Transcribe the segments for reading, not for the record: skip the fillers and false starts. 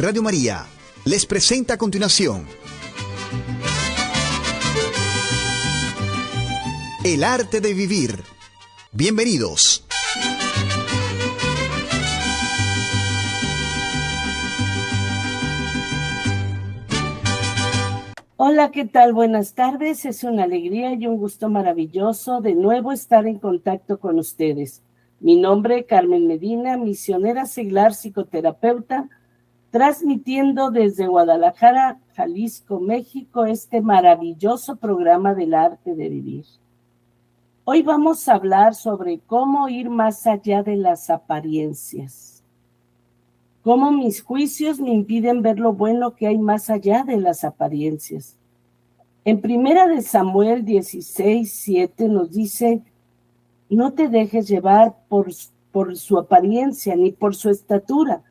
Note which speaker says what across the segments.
Speaker 1: Radio María les presenta a continuación El arte de vivir. Bienvenidos.
Speaker 2: Hola, ¿qué tal? Buenas tardes. Es una alegría y un gusto maravilloso de nuevo estar en contacto con ustedes. Mi nombre es Carmen Medina, misionera seglar psicoterapeuta, transmitiendo desde Guadalajara, Jalisco, México, este maravilloso programa del arte de vivir. Hoy vamos a hablar sobre cómo ir más allá de las apariencias. Cómo mis juicios me impiden ver lo bueno que hay más allá de las apariencias. En 1 Samuel 16:7 nos dice: no te dejes llevar por su apariencia ni por su estatura,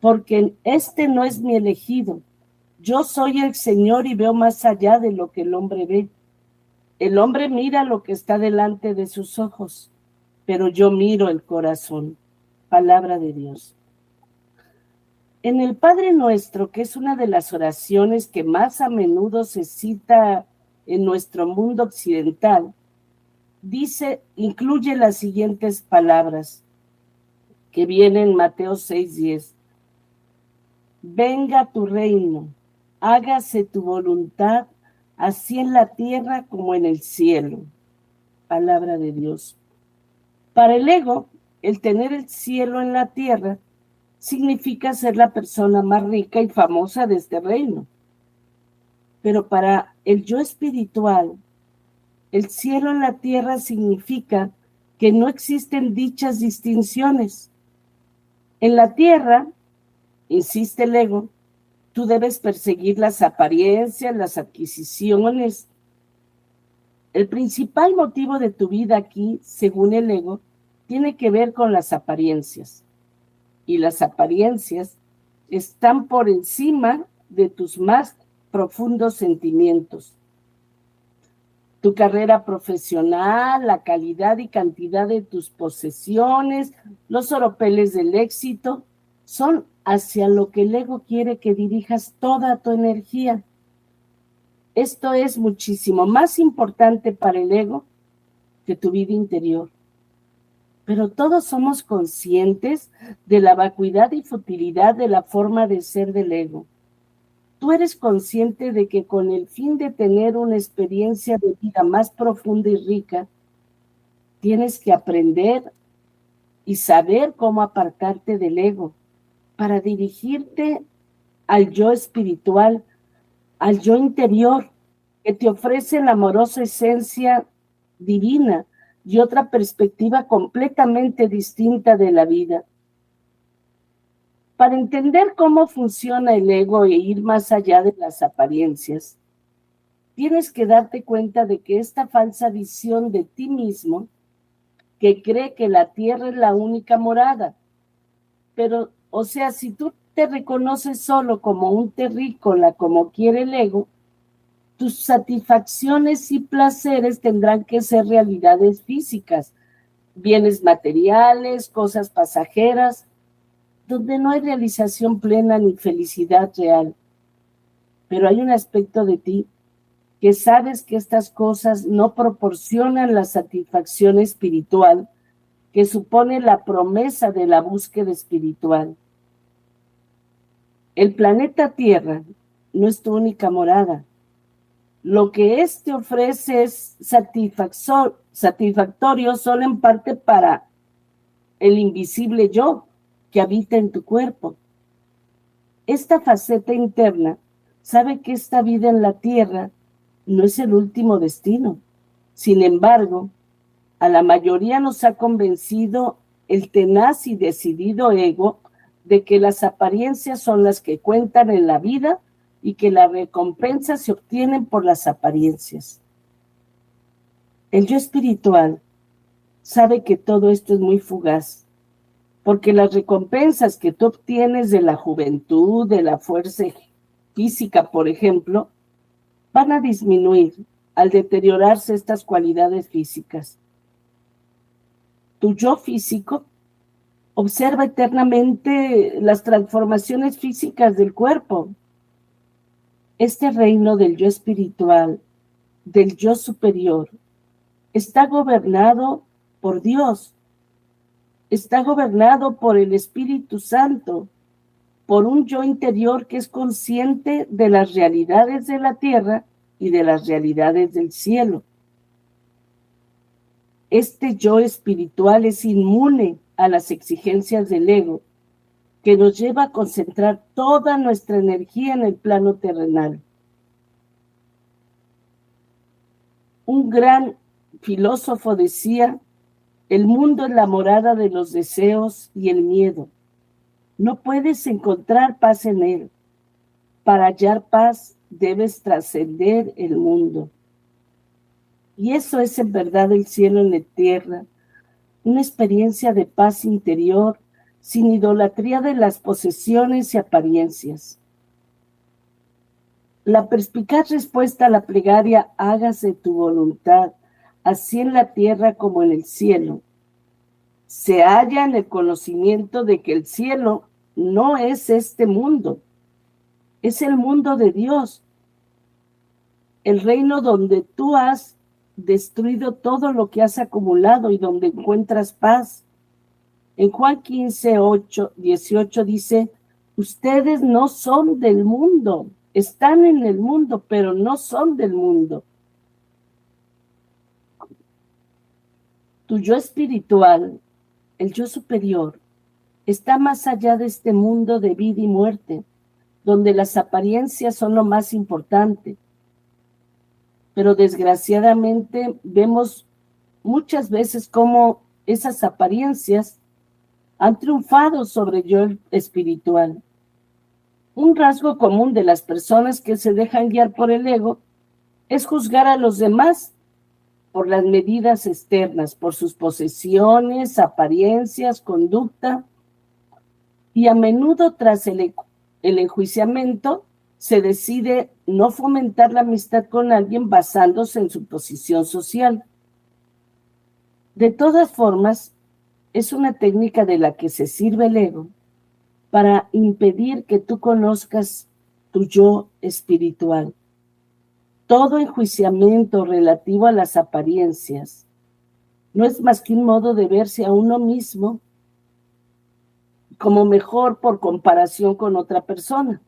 Speaker 2: porque este no es mi elegido. Yo soy el Señor y veo más allá de lo que el hombre ve. El hombre mira lo que está delante de sus ojos, pero yo miro el corazón. Palabra de Dios. En el Padre Nuestro, que es una de las oraciones que más a menudo se cita en nuestro mundo occidental, incluye las siguientes palabras que vienen en Mateo 6:10. Venga tu reino, hágase tu voluntad, así en la tierra como en el cielo. Palabra de Dios. Para el ego, el tener el cielo en la tierra significa ser la persona más rica y famosa de este reino. Pero para el yo espiritual, el cielo en la tierra significa que no existen dichas distinciones. En la tierra, insiste el ego, tú debes perseguir las apariencias, las adquisiciones. El principal motivo de tu vida aquí, según el ego, tiene que ver con las apariencias. Y las apariencias están por encima de tus más profundos sentimientos. Tu carrera profesional, la calidad y cantidad de tus posesiones, los oropeles del éxito, son hacia lo que el ego quiere que dirijas toda tu energía. Esto es muchísimo más importante para el ego que tu vida interior. Pero todos somos conscientes de la vacuidad y futilidad de la forma de ser del ego. Tú eres consciente de que con el fin de tener una experiencia de vida más profunda y rica, tienes que aprender y saber cómo apartarte del ego para dirigirte al yo espiritual, al yo interior, que te ofrece la amorosa esencia divina y otra perspectiva completamente distinta de la vida. Para entender cómo funciona el ego e ir más allá de las apariencias, tienes que darte cuenta de que esta falsa visión de ti mismo, que cree que la tierra es la única morada, pero, o sea, si tú te reconoces solo como un terrícola, como quiere el ego, tus satisfacciones y placeres tendrán que ser realidades físicas, bienes materiales, cosas pasajeras, donde no hay realización plena ni felicidad real. Pero hay un aspecto de ti que sabes que estas cosas no proporcionan la satisfacción espiritual que supone la promesa de la búsqueda espiritual. El planeta Tierra no es tu única morada. Lo que éste ofrece es satisfactorio solo en parte para el invisible yo que habita en tu cuerpo. Esta faceta interna sabe que esta vida en la tierra no es el último destino. Sin embargo, a la mayoría nos ha convencido el tenaz y decidido ego de que las apariencias son las que cuentan en la vida y que las recompensas se obtienen por las apariencias. El yo espiritual sabe que todo esto es muy fugaz, porque las recompensas que tú obtienes de la juventud, de la fuerza física, por ejemplo, van a disminuir al deteriorarse estas cualidades físicas. Tu yo físico Observa eternamente las transformaciones físicas del cuerpo. Este reino del yo espiritual, del yo superior, está gobernado por Dios, está gobernado por el Espíritu Santo, por un yo interior que es consciente de las realidades de la tierra y de las realidades del cielo. Este yo espiritual es inmune a las exigencias del ego, que nos lleva a concentrar toda nuestra energía en el plano terrenal. Un gran filósofo decía: el mundo es la morada de los deseos y el miedo. No puedes encontrar paz en él. Para hallar paz debes trascender el mundo. Y eso es en verdad el cielo en la tierra, una experiencia de paz interior, sin idolatría de las posesiones y apariencias. La perspicaz respuesta a la plegaria hágase tu voluntad, así en la tierra como en el cielo, se halla en el conocimiento de que el cielo no es este mundo, es el mundo de Dios, el reino donde tú has destruido todo lo que has acumulado y donde encuentras paz. En Juan 15, 18 dice: ustedes no son del mundo, están en el mundo, pero no son del mundo. Tu yo espiritual, el yo superior, está más allá de este mundo de vida y muerte, donde las apariencias son lo más importante. Pero desgraciadamente vemos muchas veces cómo esas apariencias han triunfado sobre el yo espiritual. Un rasgo común de las personas que se dejan guiar por el ego es juzgar a los demás por las medidas externas, por sus posesiones, apariencias, conducta, y a menudo tras el enjuiciamiento se decide no fomentar la amistad con alguien basándose en su posición social. De todas formas, es una técnica de la que se sirve el ego para impedir que tú conozcas tu yo espiritual. Todo enjuiciamiento relativo a las apariencias no es más que un modo de verse a uno mismo como mejor por comparación con otra persona.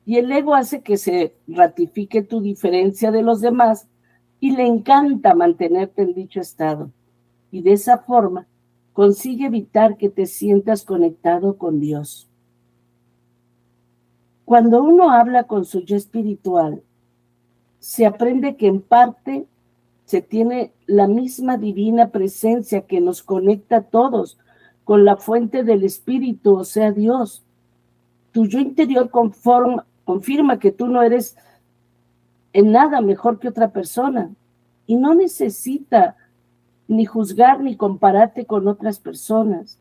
Speaker 2: Y el ego hace que se ratifique tu diferencia de los demás y le encanta mantenerte en dicho estado. Y de esa forma consigue evitar que te sientas conectado con Dios. Cuando uno habla con su yo espiritual, se aprende que en parte se tiene la misma divina presencia que nos conecta a todos con la fuente del espíritu, o sea, Dios. Tu yo interior confirma que tú no eres en nada mejor que otra persona y no necesita ni juzgar ni compararte con otras personas.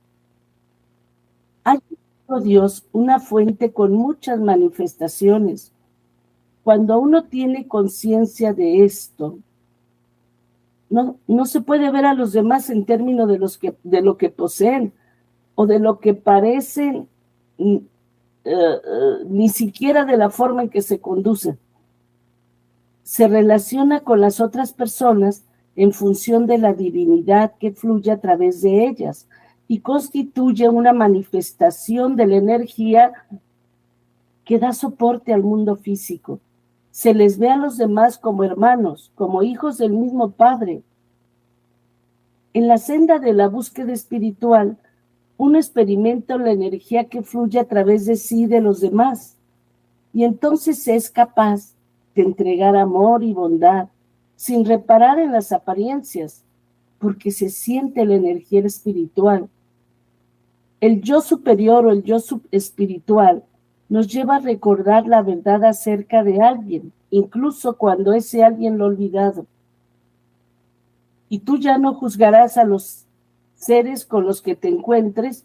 Speaker 2: Hay en Dios una fuente con muchas manifestaciones. Cuando uno tiene conciencia de esto, no se puede ver a los demás en términos de lo que poseen o de lo que parecen, ni siquiera de la forma en que se conducen. Se relaciona con las otras personas en función de la divinidad que fluye a través de ellas y constituye una manifestación de la energía que da soporte al mundo físico. Se les ve a los demás como hermanos, como hijos del mismo Padre. En la senda de la búsqueda espiritual, uno experimenta la energía que fluye a través de sí y de los demás, y entonces es capaz de entregar amor y bondad sin reparar en las apariencias, porque se siente la energía espiritual. El yo superior o el yo espiritual nos lleva a recordar la verdad acerca de alguien, incluso cuando ese alguien lo ha olvidado. Y tú ya no juzgarás a los seres con los que te encuentres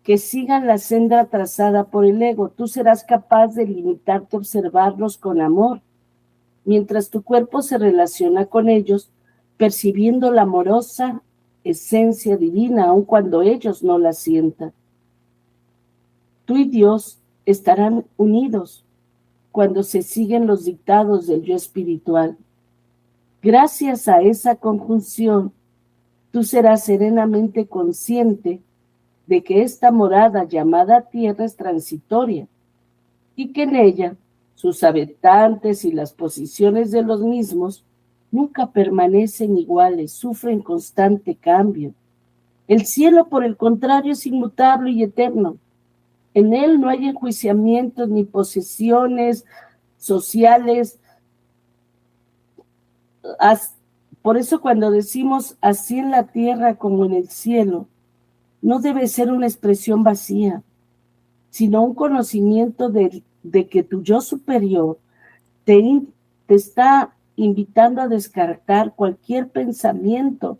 Speaker 2: que sigan la senda trazada por el ego. Tú serás capaz de limitarte a observarlos con amor, mientras tu cuerpo se relaciona con ellos, percibiendo la amorosa esencia divina, aun cuando ellos no la sientan. Tú y Dios estarán unidos cuando se siguen los dictados del yo espiritual. Gracias a esa conjunción, tú serás serenamente consciente de que esta morada llamada tierra es transitoria y que en ella sus habitantes y las posiciones de los mismos nunca permanecen iguales, sufren constante cambio. El cielo, por el contrario, es inmutable y eterno. En él no hay enjuiciamientos ni posesiones sociales. Por eso cuando decimos así en la tierra como en el cielo, no debe ser una expresión vacía, sino un conocimiento de que tu yo superior te está invitando a descartar cualquier pensamiento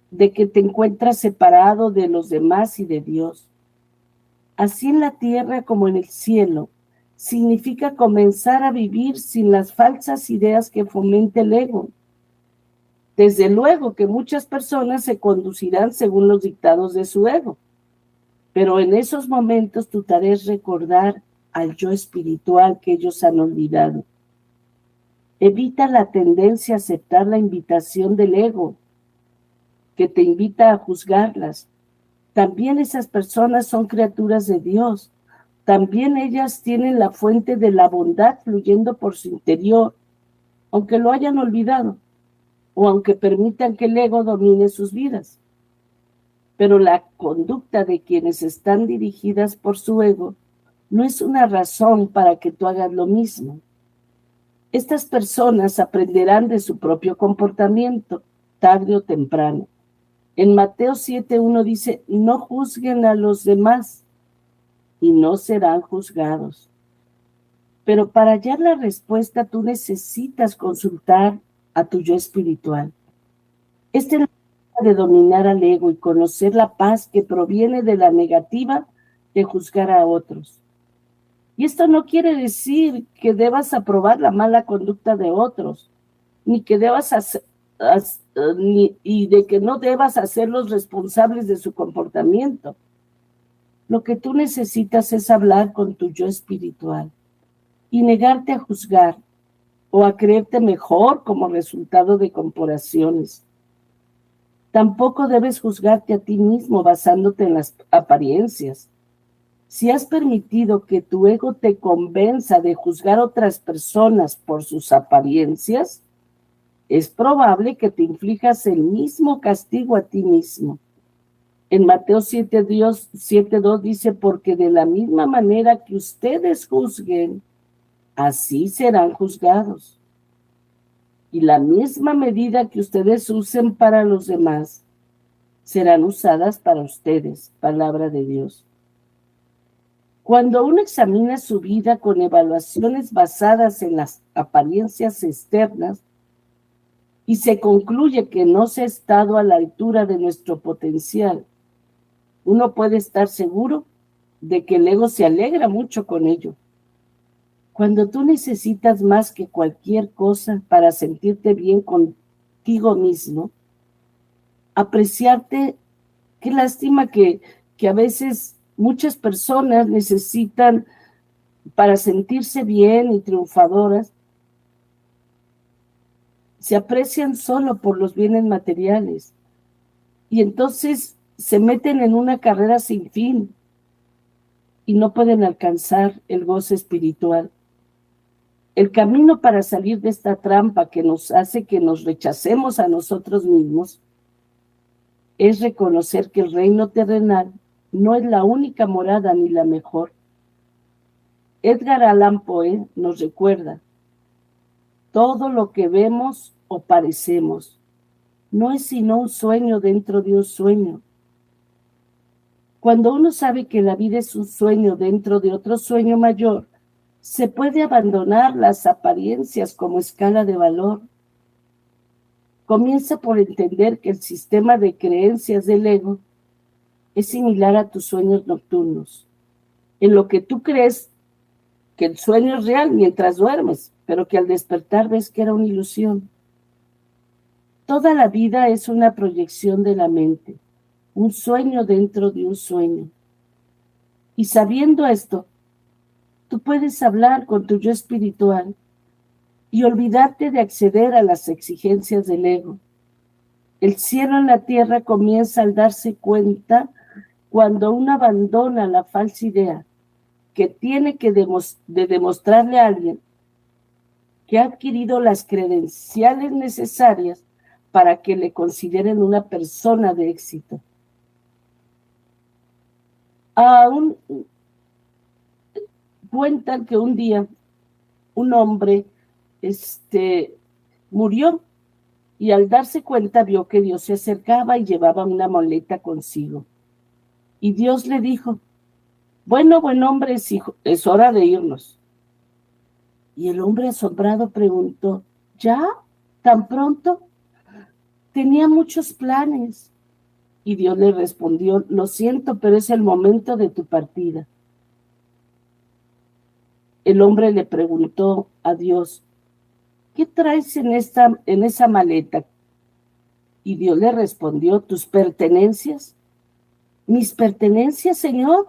Speaker 2: de que te encuentras separado de los demás y de Dios. Así en la tierra como en el cielo, significa comenzar a vivir sin las falsas ideas que fomenta el ego. Desde luego que muchas personas se conducirán según los dictados de su ego, pero en esos momentos tu tarea es recordar al yo espiritual que ellos han olvidado. Evita la tendencia a aceptar la invitación del ego, que te invita a juzgarlas. También esas personas son criaturas de Dios. También ellas tienen la fuente de la bondad fluyendo por su interior, aunque lo hayan olvidado, o aunque permitan que el ego domine sus vidas. Pero la conducta de quienes están dirigidas por su ego no es una razón para que tú hagas lo mismo. Estas personas aprenderán de su propio comportamiento, tarde o temprano. En Mateo 7:1 dice, no juzguen a los demás y no serán juzgados. Pero para hallar la respuesta tú necesitas consultar a tu yo espiritual. Esta es la manera de dominar al ego y conocer la paz que proviene de la negativa de juzgar a otros. Y esto no quiere decir que debas aprobar la mala conducta de otros, ni que debas y de que no debas hacerlos responsables de su comportamiento. Lo que tú necesitas es hablar con tu yo espiritual y negarte a juzgar o a creerte mejor como resultado de comparaciones. Tampoco debes juzgarte a ti mismo basándote en las apariencias. Si has permitido que tu ego te convenza de juzgar a otras personas por sus apariencias, es probable que te inflijas el mismo castigo a ti mismo. En Mateo 7:2 dice, porque de la misma manera que ustedes juzguen, así serán juzgados. Y la misma medida que ustedes usen para los demás, serán usadas para ustedes. Palabra de Dios. Cuando uno examina su vida con evaluaciones basadas en las apariencias externas y se concluye que no se ha estado a la altura de nuestro potencial, uno puede estar seguro de que el ego se alegra mucho con ello. Cuando tú necesitas más que cualquier cosa para sentirte bien contigo mismo, apreciarte, qué lástima que a veces muchas personas necesitan, para sentirse bien y triunfadoras, se aprecian solo por los bienes materiales y entonces se meten en una carrera sin fin y no pueden alcanzar el gozo espiritual. El camino para salir de esta trampa que nos hace que nos rechacemos a nosotros mismos es reconocer que el reino terrenal no es la única morada ni la mejor. Edgar Allan Poe nos recuerda, todo lo que vemos o parecemos no es sino un sueño dentro de un sueño. Cuando uno sabe que la vida es un sueño dentro de otro sueño mayor, se puede abandonar las apariencias como escala de valor. Comienza por entender que el sistema de creencias del ego es similar a tus sueños nocturnos, en lo que tú crees que el sueño es real mientras duermes, pero que al despertar ves que era una ilusión. Toda la vida es una proyección de la mente, un sueño dentro de un sueño. Y sabiendo esto, tú puedes hablar con tu yo espiritual y olvidarte de acceder a las exigencias del ego. El cielo en la tierra comienza al darse cuenta cuando uno abandona la falsa idea que tiene que demostrarle a alguien que ha adquirido las credenciales necesarias para que le consideren una persona de éxito. Aún cuentan que un día un hombre murió y al darse cuenta vio que Dios se acercaba y llevaba una muleta consigo. Y Dios le dijo: bueno, buen hombre, es hora de irnos. Y el hombre asombrado preguntó: ¿ya? ¿Tan pronto? Tenía muchos planes. Y Dios le respondió: lo siento, pero es el momento de tu partida. El hombre le preguntó a Dios: ¿qué traes en esa maleta? Y Dios le respondió: tus pertenencias. ¿Mis pertenencias, Señor?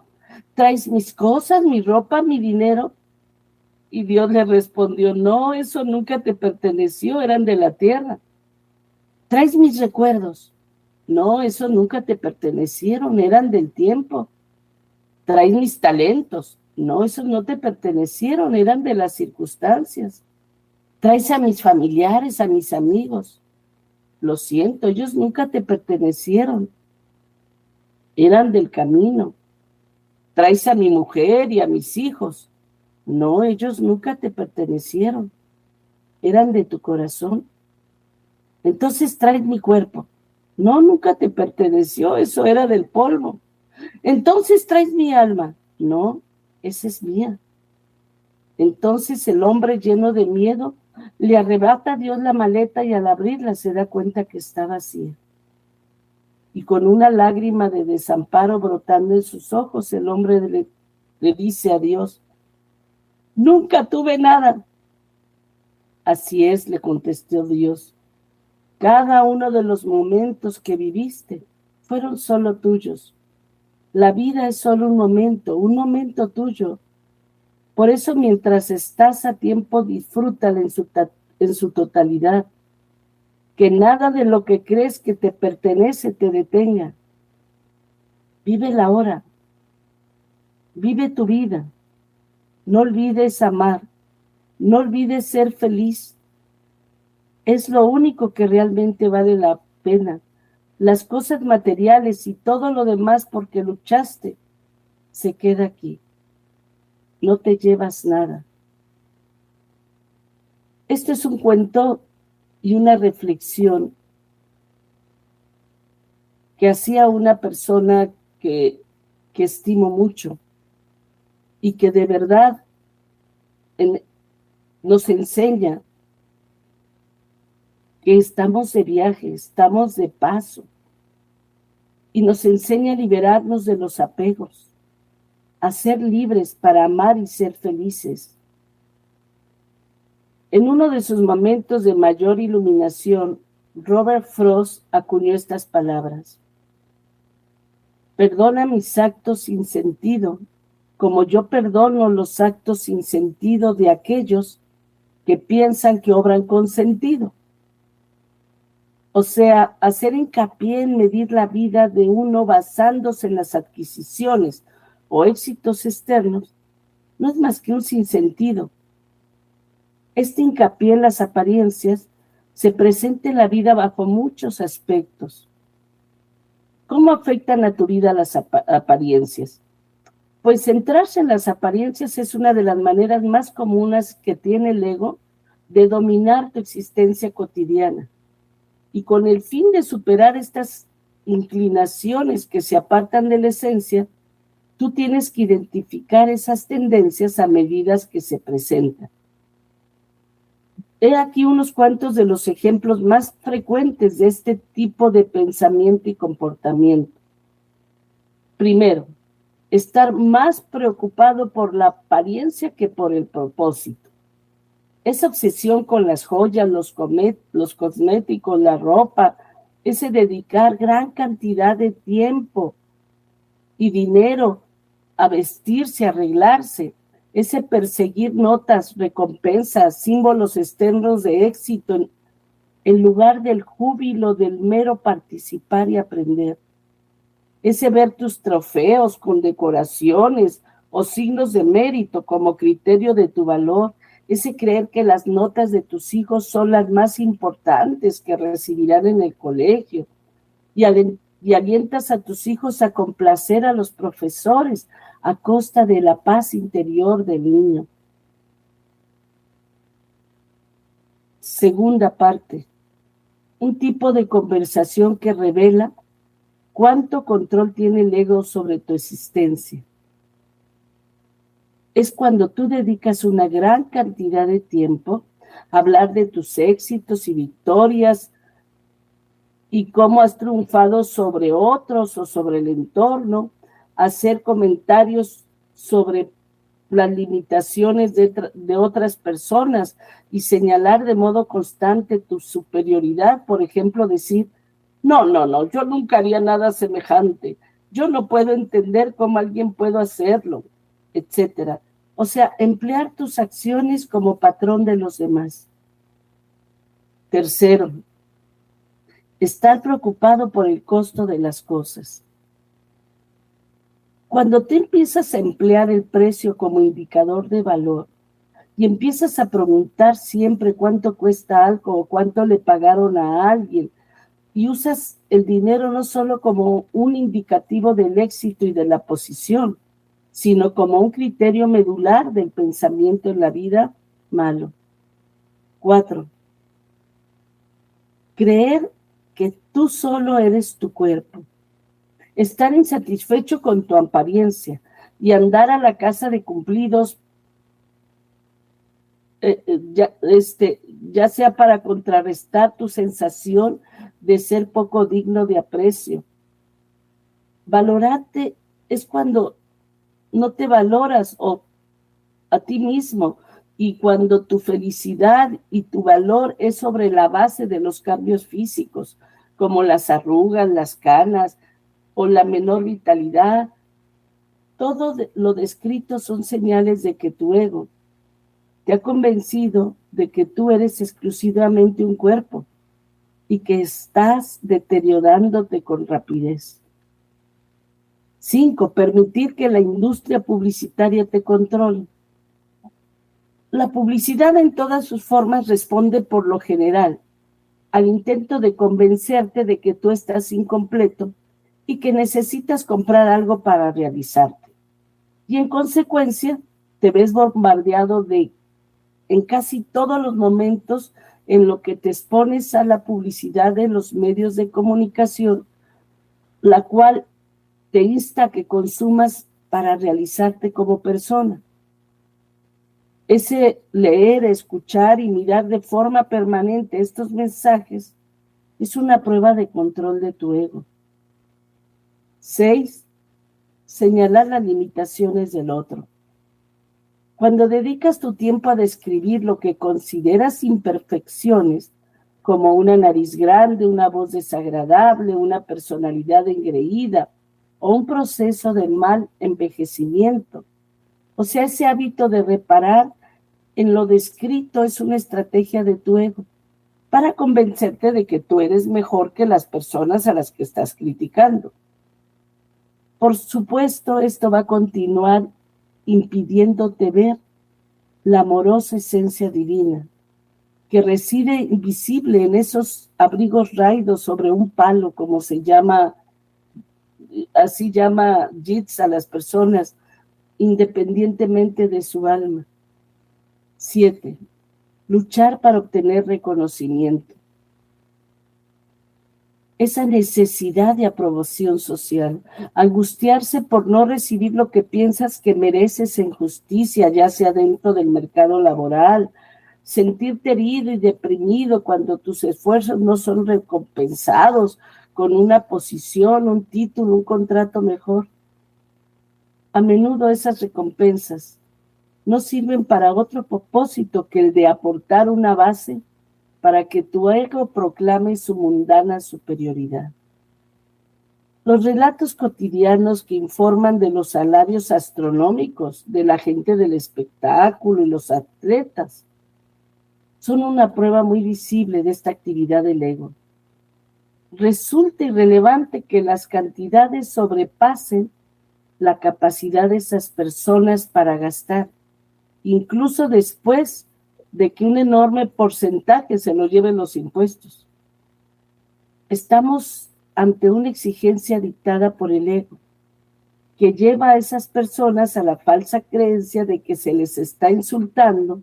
Speaker 2: ¿Traes mis cosas, mi ropa, mi dinero? Y Dios le respondió: no, eso nunca te perteneció, eran de la tierra. ¿Traes mis recuerdos? No, eso nunca te pertenecieron, eran del tiempo. ¿Traes mis talentos? No, esos no te pertenecieron, eran de las circunstancias. ¿Traes a mis familiares, a mis amigos? Lo siento, ellos nunca te pertenecieron, eran del camino. ¿Traes a mi mujer y a mis hijos? No, ellos nunca te pertenecieron, eran de tu corazón. Entonces traes mi cuerpo. No, nunca te perteneció, eso era del polvo. Entonces traes mi alma. No, esa es mía. Entonces el hombre, lleno de miedo, le arrebata a Dios la maleta y al abrirla se da cuenta que está vacía. Y con una lágrima de desamparo brotando en sus ojos, el hombre le dice a Dios: nunca tuve nada. Así es, le contestó Dios. Cada uno de los momentos que viviste fueron solo tuyos. La vida es solo un momento tuyo. Por eso, mientras estás a tiempo, disfrútala en su totalidad. Que nada de lo que crees que te pertenece te detenga. Vive la hora. Vive tu vida. No olvides amar. No olvides ser feliz. Es lo único que realmente vale la pena. Las cosas materiales y todo lo demás porque luchaste se queda aquí. No te llevas nada. Este es un cuento y una reflexión que hacía una persona que estimo mucho y que de verdad nos enseña que estamos de viaje, estamos de paso, y nos enseña a liberarnos de los apegos, a ser libres para amar y ser felices. En uno de sus momentos de mayor iluminación, Robert Frost acuñó estas palabras: perdona mis actos sin sentido, como yo perdono los actos sin sentido de aquellos que piensan que obran con sentido. O sea, hacer hincapié en medir la vida de uno basándose en las adquisiciones o éxitos externos no es más que un sinsentido. Este hincapié en las apariencias se presenta en la vida bajo muchos aspectos. ¿Cómo afectan a tu vida las apariencias? Pues centrarse en las apariencias es una de las maneras más comunes que tiene el ego de dominar tu existencia cotidiana. Y con el fin de superar estas inclinaciones que se apartan de la esencia, tú tienes que identificar esas tendencias a medida que se presentan. He aquí unos cuantos de los ejemplos más frecuentes de este tipo de pensamiento y comportamiento. Primero, estar más preocupado por la apariencia que por el propósito. Esa obsesión con las joyas, los cosméticos, la ropa, ese dedicar gran cantidad de tiempo y dinero a vestirse, a arreglarse, ese perseguir notas, recompensas, símbolos externos de éxito en lugar del júbilo del mero participar y aprender. Ese ver tus trofeos, condecoraciones o signos de mérito como criterio de tu valor, ese creer que las notas de tus hijos son las más importantes que recibirán en el colegio y alientas a tus hijos a complacer a los profesores a costa de la paz interior del niño. Segunda parte, un tipo de conversación que revela cuánto control tiene el ego sobre tu existencia. Es cuando tú dedicas una gran cantidad de tiempo a hablar de tus éxitos y victorias y cómo has triunfado sobre otros o sobre el entorno, hacer comentarios sobre las limitaciones de otras personas y señalar de modo constante tu superioridad. Por ejemplo, decir, no, yo nunca haría nada semejante. Yo no puedo entender cómo alguien puede hacerlo, etcétera. O sea, emplear tus acciones como patrón de los demás. Tercero, estar preocupado por el costo de las cosas. Cuando tú empiezas a emplear el precio como indicador de valor y empiezas a preguntar siempre cuánto cuesta algo o cuánto le pagaron a alguien, y usas el dinero no solo como un indicativo del éxito y de la posición, sino como un criterio medular del pensamiento en la vida, malo. 4. Creer que tú solo eres tu cuerpo. Estar insatisfecho con tu apariencia y andar a la casa de cumplidos, ya sea para contrarrestar tu sensación de ser poco digno de aprecio. Valorarte es cuando no te valoras a ti mismo y cuando tu felicidad y tu valor es sobre la base de los cambios físicos, como las arrugas, las canas o la menor vitalidad. Todo lo descrito son señales de que tu ego te ha convencido de que tú eres exclusivamente un cuerpo y que estás deteriorándote con rapidez. 5. Permitir que la industria publicitaria te controle. La publicidad en todas sus formas responde por lo general al intento de convencerte de que tú estás incompleto y que necesitas comprar algo para realizarte. Y en consecuencia, te ves bombardeado en casi todos los momentos en lo que te expones a la publicidad de los medios de comunicación, la cual te insta a que consumas para realizarte como persona. Ese leer, escuchar y mirar de forma permanente estos mensajes es una prueba de control de tu ego. 6. Señalar las limitaciones del otro. Cuando dedicas tu tiempo a describir lo que consideras imperfecciones, como una nariz grande, una voz desagradable, una personalidad engreída o un proceso de mal envejecimiento, o sea, ese hábito de reparar en lo descrito es una estrategia de tu ego para convencerte de que tú eres mejor que las personas a las que estás criticando. Por supuesto, esto va a continuar impidiéndote ver la amorosa esencia divina que reside invisible en esos abrigos raídos sobre un palo, como se llama, así llama Yeats a las personas, independientemente de su alma. 7. Luchar para obtener reconocimiento. Esa necesidad de aprobación social, angustiarse por no recibir lo que piensas que mereces en justicia, ya sea dentro del mercado laboral, sentirte herido y deprimido cuando tus esfuerzos no son recompensados con una posición, un título, un contrato mejor. A menudo esas recompensas no sirven para otro propósito que el de aportar una base para que tu ego proclame su mundana superioridad. Los relatos cotidianos que informan de los salarios astronómicos de la gente del espectáculo y los atletas son una prueba muy visible de esta actividad del ego. Resulta irrelevante que las cantidades sobrepasen la capacidad de esas personas para gastar, incluso después de que un enorme porcentaje se lo lleven los impuestos. Estamos ante una exigencia dictada por el ego, que lleva a esas personas a la falsa creencia de que se les está insultando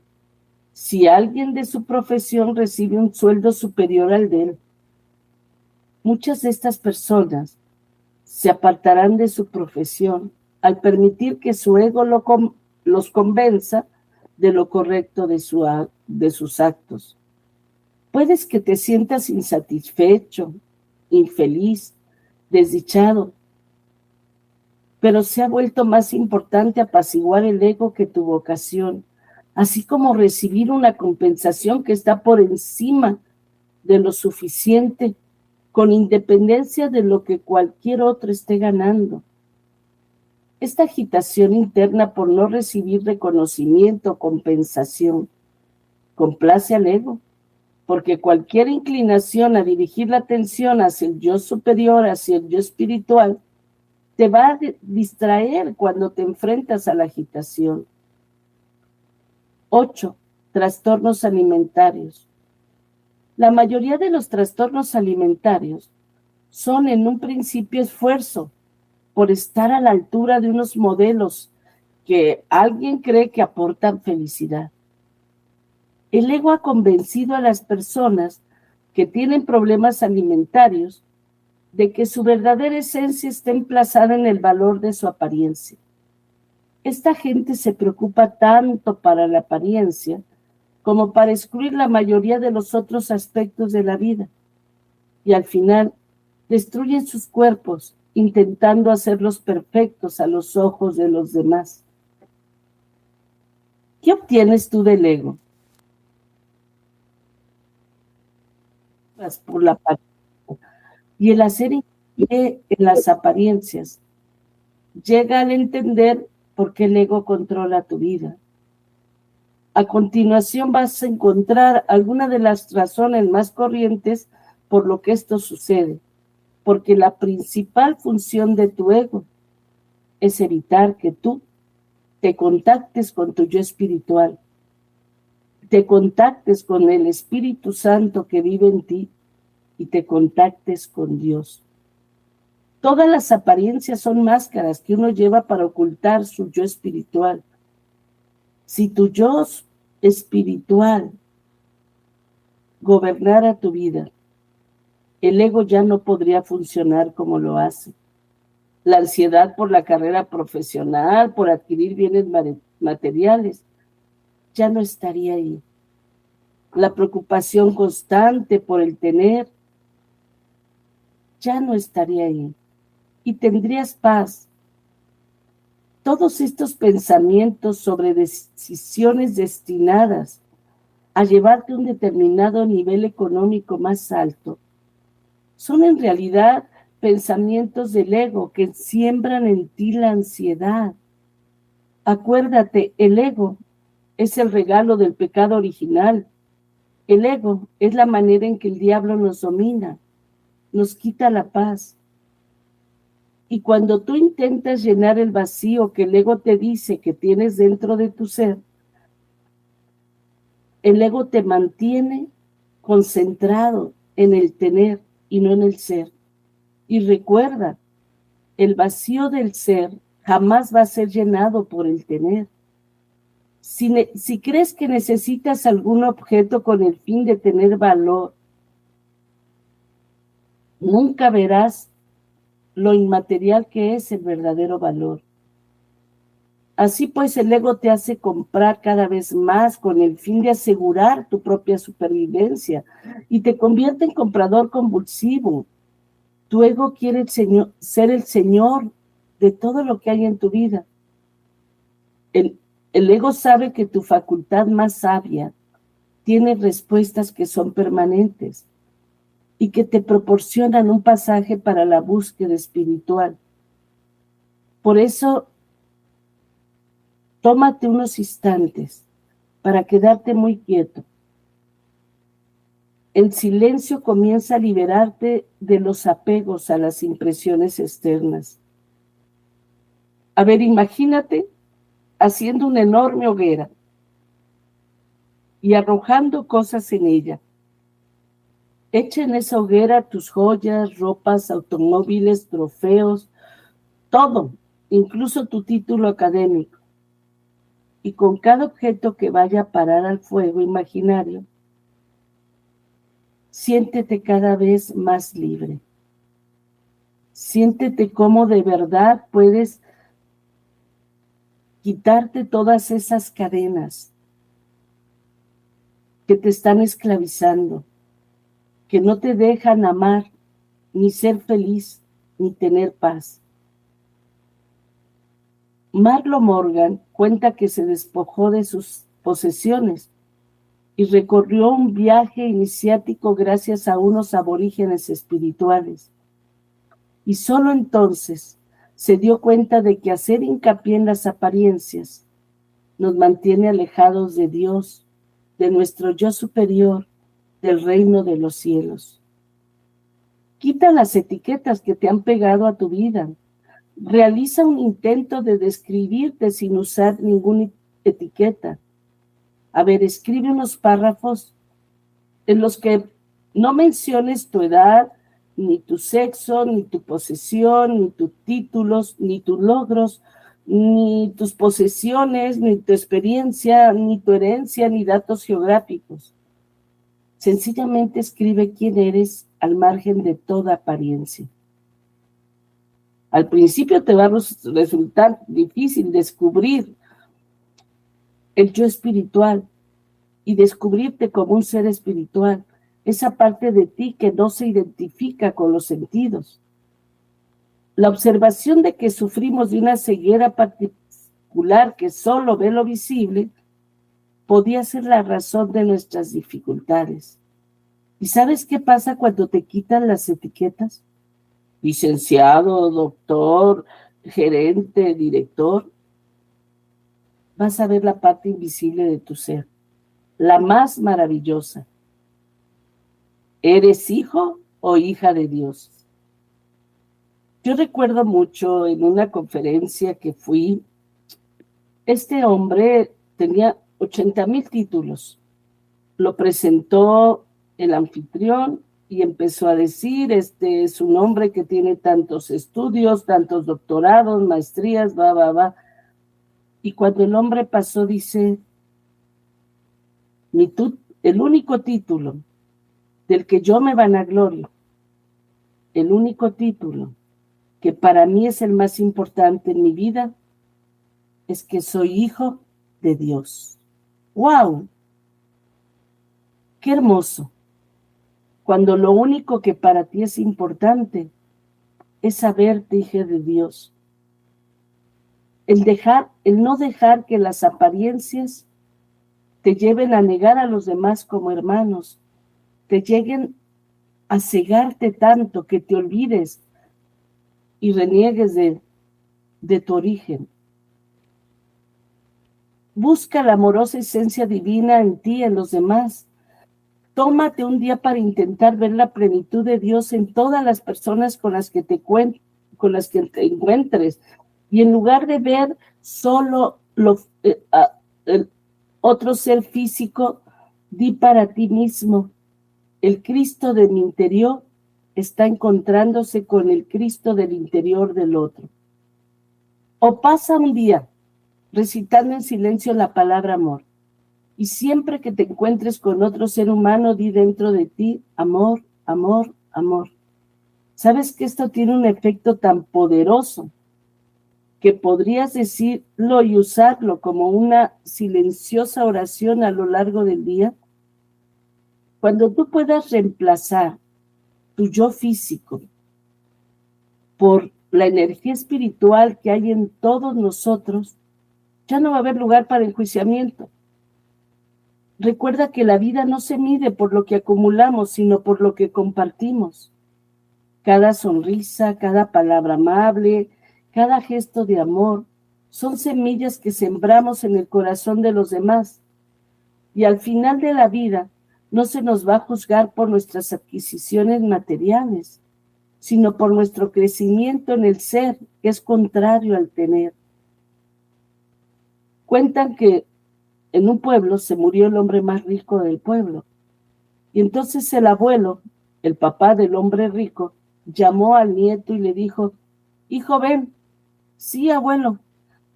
Speaker 2: si alguien de su profesión recibe un sueldo superior al de él. Muchas de estas personas se apartarán de su profesión al permitir que su ego los convenza de lo correcto de sus actos. Puedes que te sientas insatisfecho, infeliz, desdichado, pero se ha vuelto más importante apaciguar el ego que tu vocación, así como recibir una compensación que está por encima de lo suficiente, con independencia de lo que cualquier otro esté ganando. Esta agitación interna por no recibir reconocimiento o compensación complace al ego, porque cualquier inclinación a dirigir la atención hacia el yo superior, hacia el yo espiritual, te va a distraer cuando te enfrentas a la agitación. 8. Trastornos alimentarios. La mayoría de los trastornos alimentarios son en un principio esfuerzo por estar a la altura de unos modelos que alguien cree que aportan felicidad. El ego ha convencido a las personas que tienen problemas alimentarios de que su verdadera esencia está emplazada en el valor de su apariencia. Esta gente se preocupa tanto para la apariencia como para excluir la mayoría de los otros aspectos de la vida, y al final destruyen sus cuerpos intentando hacerlos perfectos a los ojos de los demás. ¿Qué obtienes tú del ego? Por la apariencia. Y el hacer hincapié en las apariencias llega al entender por qué el ego controla tu vida. A continuación vas a encontrar algunas de las razones más corrientes por lo que esto sucede, porque la principal función de tu ego es evitar que tú te contactes con tu yo espiritual, te contactes con el Espíritu Santo que vive en ti y te contactes con Dios. Todas las apariencias son máscaras que uno lleva para ocultar su yo espiritual. Si tu yo espiritual gobernara tu vida, el ego ya no podría funcionar como lo hace. La ansiedad por la carrera profesional, por adquirir bienes materiales, ya no estaría ahí. La preocupación constante por el tener, ya no estaría ahí. Y tendrías paz. Todos estos pensamientos sobre decisiones destinadas a llevarte a un determinado nivel económico más alto son en realidad pensamientos del ego que siembran en ti la ansiedad. Acuérdate, el ego es el regalo del pecado original. El ego es la manera en que el diablo nos domina, nos quita la paz. Y cuando tú intentas llenar el vacío que el ego te dice que tienes dentro de tu ser, el ego te mantiene concentrado en el tener y no en el ser. Y recuerda, el vacío del ser jamás va a ser llenado por el tener. Si crees que necesitas algún objeto con el fin de tener valor, nunca verás lo inmaterial que es el verdadero valor. Así pues, el ego te hace comprar cada vez más con el fin de asegurar tu propia supervivencia y te convierte en comprador compulsivo. Tu ego quiere ser el señor de todo lo que hay en tu vida. El ego sabe que tu facultad más sabia tiene respuestas que son permanentes y que te proporcionan un pasaje para la búsqueda espiritual. Por eso, tómate unos instantes para quedarte muy quieto. El silencio comienza a liberarte de los apegos a las impresiones externas. A ver, imagínate haciendo una enorme hoguera y arrojando cosas en ella. Echa en esa hoguera tus joyas, ropas, automóviles, trofeos, todo, incluso tu título académico. Y con cada objeto que vaya a parar al fuego imaginario, siéntete cada vez más libre. Siéntete cómo de verdad puedes quitarte todas esas cadenas que te están esclavizando, que no te dejan amar, ni ser feliz, ni tener paz. Marlo Morgan cuenta que se despojó de sus posesiones y recorrió un viaje iniciático gracias a unos aborígenes espirituales. Y solo entonces se dio cuenta de que hacer hincapié en las apariencias nos mantiene alejados de Dios, de nuestro yo superior, del reino de los cielos. Quita las etiquetas que te han pegado a tu vida. Realiza un intento de describirte sin usar ninguna etiqueta. A ver, escribe unos párrafos en los que no menciones tu edad, ni tu sexo, ni tu posesión, ni tus títulos, ni tus logros, ni tus posesiones, ni tu experiencia, ni tu herencia, ni datos geográficos. Sencillamente escribe quién eres al margen de toda apariencia. Al principio te va a resultar difícil descubrir el yo espiritual y descubrirte como un ser espiritual, esa parte de ti que no se identifica con los sentidos. La observación de que sufrimos de una ceguera particular que solo ve lo visible podía ser la razón de nuestras dificultades. ¿Y sabes qué pasa cuando te quitan las etiquetas? Licenciado, doctor, gerente, director. Vas a ver la parte invisible de tu ser, la más maravillosa. ¿Eres hijo o hija de Dios? Yo recuerdo mucho en una conferencia que fui, este hombre tenía 80,000 títulos. Lo presentó el anfitrión y empezó a decir, este es un hombre que tiene tantos estudios, tantos doctorados, maestrías, va. Y cuando el hombre pasó, dice, el único título del que yo me vanaglorio, el único título que para mí es el más importante en mi vida, es que soy hijo de Dios. ¡Wow! ¡Qué hermoso! Cuando lo único que para ti es importante es saberte hija de Dios. El no dejar que las apariencias te lleven a negar a los demás como hermanos, te lleguen a cegarte tanto que te olvides y reniegues de tu origen. Busca la amorosa esencia divina en ti, en los demás. Tómate un día para intentar ver la plenitud de Dios en todas las personas con las que te encuentres. Y en lugar de ver solo el otro ser físico, di para ti mismo, el Cristo de mi interior está encontrándose con el Cristo del interior del otro. O pasa un día recitando en silencio la palabra amor. Y siempre que te encuentres con otro ser humano, di dentro de ti, amor, amor, amor. ¿Sabes que esto tiene un efecto tan poderoso que podrías decirlo y usarlo como una silenciosa oración a lo largo del día? Cuando tú puedas reemplazar tu yo físico por la energía espiritual que hay en todos nosotros, Ya no va a haber lugar para enjuiciamiento. Recuerda que la vida no se mide por lo que acumulamos, sino por lo que compartimos. Cada sonrisa, cada palabra amable, cada gesto de amor, son semillas que sembramos en el corazón de los demás. Y al final de la vida, no se nos va a juzgar por nuestras adquisiciones materiales, sino por nuestro crecimiento en el ser, que es contrario al tener. Cuentan que en un pueblo se murió el hombre más rico del pueblo. Y entonces el abuelo, el papá del hombre rico, llamó al nieto y le dijo: hijo, ven. Sí, abuelo.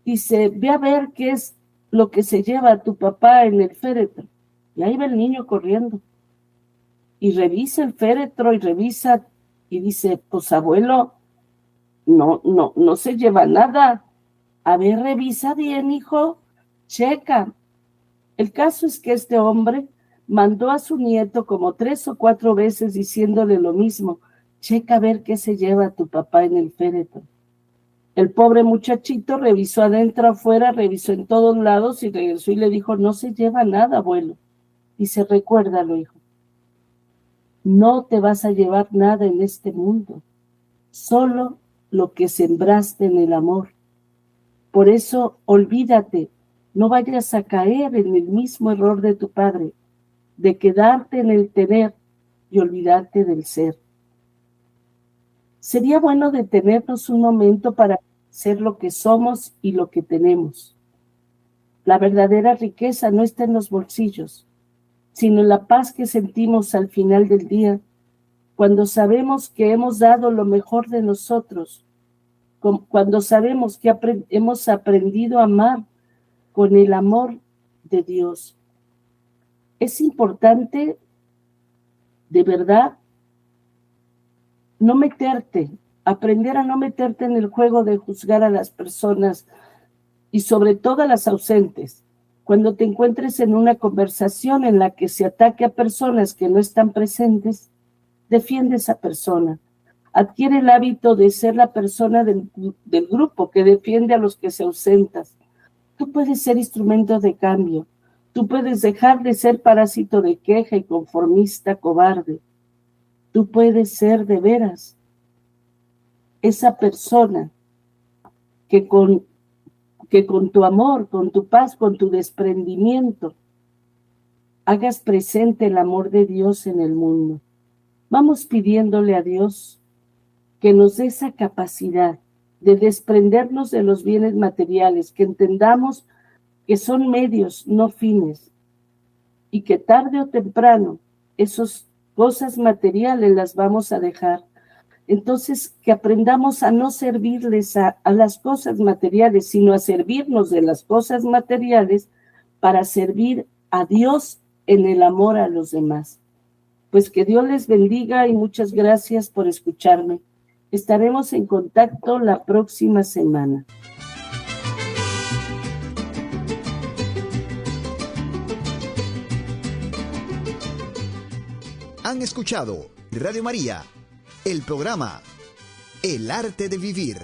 Speaker 2: Dice: ve a ver qué es lo que se lleva a tu papá en el féretro. Y ahí va el niño corriendo. Y revisa el féretro y revisa y dice: pues abuelo, no se lleva nada. A ver, revisa bien, hijo, checa. El caso es que este hombre mandó a su nieto como 3 o 4 veces diciéndole lo mismo: checa a ver qué se lleva tu papá en el féretro. El pobre muchachito revisó adentro, afuera, revisó en todos lados y regresó y le dijo: no se lleva nada, abuelo. Dice: recuérdalo, hijo, no te vas a llevar nada en este mundo, solo lo que sembraste en el amor. Por eso, olvídate, no vayas a caer en el mismo error de tu padre, de quedarte en el tener y olvidarte del ser. Sería bueno detenernos un momento para ser lo que somos y lo que tenemos. La verdadera riqueza no está en los bolsillos, sino en la paz que sentimos al final del día, cuando sabemos que hemos dado lo mejor de nosotros, cuando sabemos que hemos aprendido a amar con el amor de Dios. Es importante, de verdad, no meterte, aprender a no meterte en el juego de juzgar a las personas y sobre todo a las ausentes. Cuando te encuentres en una conversación en la que se ataque a personas que no están presentes, defiende a esa persona. Adquiere el hábito de ser la persona del grupo que defiende a los que se ausentan. Tú puedes ser instrumento de cambio. Tú puedes dejar de ser parásito de queja y conformista cobarde. Tú puedes ser de veras esa persona que con tu amor, con tu paz, con tu desprendimiento, hagas presente el amor de Dios en el mundo. Vamos pidiéndole a Dios que nos dé esa capacidad de desprendernos de los bienes materiales, que entendamos que son medios, no fines, y que tarde o temprano esas cosas materiales las vamos a dejar. Entonces, que aprendamos a no servirles a las cosas materiales, sino a servirnos de las cosas materiales para servir a Dios en el amor a los demás. Pues que Dios les bendiga y muchas gracias por escucharme. Estaremos en contacto la próxima semana.
Speaker 1: Han escuchado Radio María, el programa El Arte de Vivir.